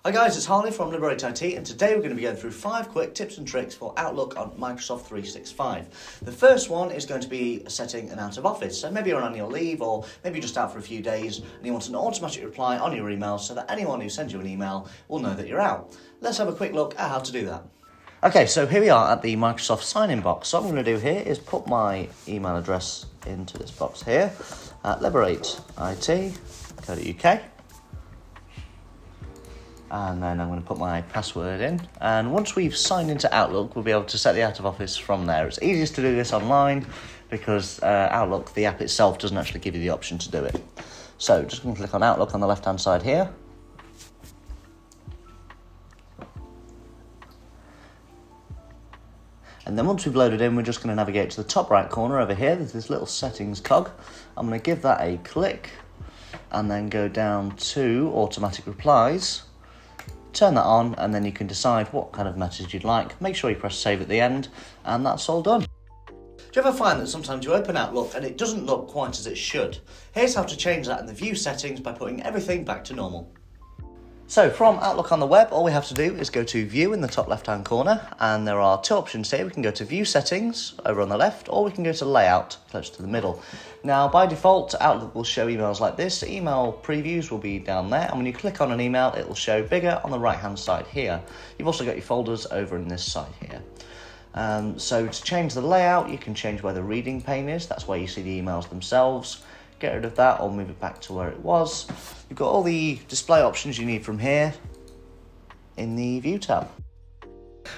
Hi guys, it's Harley from Liberate IT, and today we're going to be going through 5 quick tips and tricks for Outlook on Microsoft 365. The first one is going to be setting an out of office. So maybe you're on annual leave, or maybe you're just out for a few days and you want an automatic reply on your email so that anyone who sends you an email will know that you're out. Let's have a quick look at how to do that. Okay, so here we are at the Microsoft sign-in box. So what I'm going to do here is put my email address into this box here at liberateIT.co.uk. And then I'm going to put my password in. And once we've signed into Outlook, we'll be able to set the out of office from there. It's easiest to do this online because Outlook, the app itself, doesn't actually give you the option to do it. So just going to click on Outlook on the left-hand side here. And then once we've loaded in, we're just going to navigate to the top right corner over here. There's this little settings cog. I'm going to give that a click and then go down to automatic replies. Turn that on, and then you can decide what kind of message you'd like. Make sure you press save at the end, and that's all done. Do you ever find that sometimes you open Outlook and it doesn't look quite as it should? Here's how to change that in the view settings by putting everything back to normal. So from Outlook on the web, all we have to do is go to View in the top left-hand corner, and there are 2 options here. We can go to View Settings over on the left, or we can go to Layout close to the middle. Now, by default, Outlook will show emails like this. Email previews will be down there, and when you click on an email, it will show bigger on the right-hand side here. You've also got your folders over in this side here. So to change the layout, you can change where the reading pane is. That's where you see the emails themselves. Get rid of that or move it back to where it was. You've got all the display options you need from here in the View tab.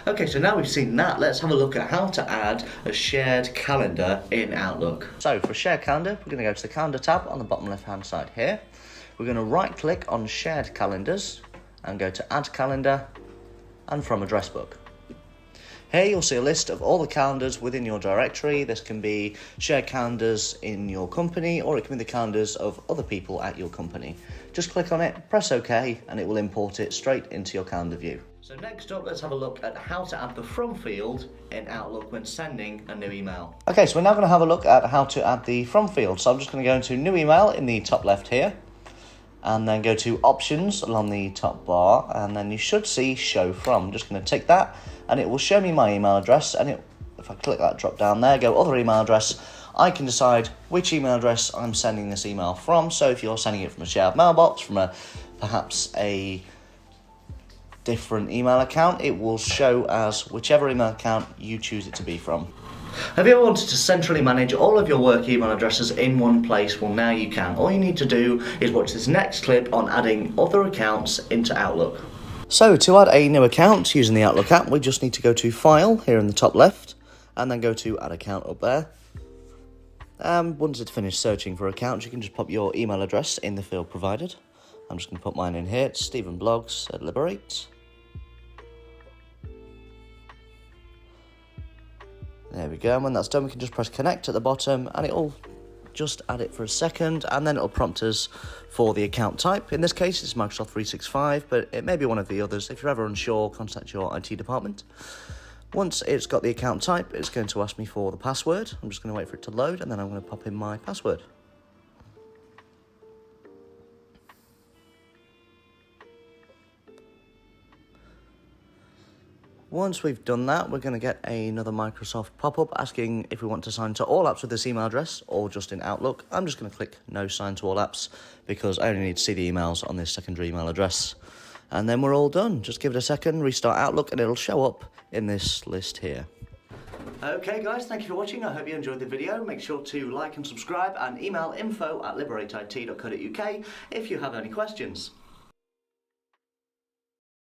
Okay, so now we've seen that, let's have a look at how to add a shared calendar in Outlook. So for shared calendar, we're going to go to the calendar tab on the bottom left hand side here. We're going to right click on shared calendars and go to add calendar and from address book. Here you'll see a list of all the calendars within your directory. This can be shared calendars in your company, or it can be the calendars of other people at your company. Just click on it, press OK, and it will import it straight into your calendar view. So next up, let's have a look at how to add the From field in Outlook when sending a new email. Okay, so we're now going to have a look at how to add the From field. So I'm just going to go into New Email in the top left here, and then go to Options along the top bar, and then you should see Show From. I'm just going to tick that, and it will show me my email address, and if I click that drop down there, go Other Email Address, I can decide which email address I'm sending this email from. So if you're sending it from a shared mailbox, from perhaps a different email account, it will show as whichever email account you choose it to be from. Have you ever wanted to centrally manage all of your work email addresses in one place? Well, now you can. All you need to do is watch this next clip on adding other accounts into Outlook. So to add a new account using the Outlook app, we just need to go to File here in the top left, and then go to Add Account up there. Once it's finished searching for accounts, you can just pop your email address in the field provided. I'm just going to put mine in here. It's StephenBlogs@Liberate. There we go, and when that's done, we can just press connect at the bottom, and it'll just add it for a second, and then it'll prompt us for the account type. In this case, it's Microsoft 365, but it may be one of the others. If you're ever unsure, contact your IT department. Once it's got the account type, it's going to ask me for the password. I'm just going to wait for it to load, and then I'm going to pop in my password. Once we've done that, we're going to get another Microsoft pop-up asking if we want to sign to all apps with this email address or just in Outlook. I'm just going to click No Sign to All Apps because I only need to see the emails on this secondary email address. And then we're all done. Just give it a second, restart Outlook, and it'll show up in this list here. Okay guys, thank you for watching. I hope you enjoyed the video. Make sure to like and subscribe, and email info@liberateIT.co.uk if you have any questions.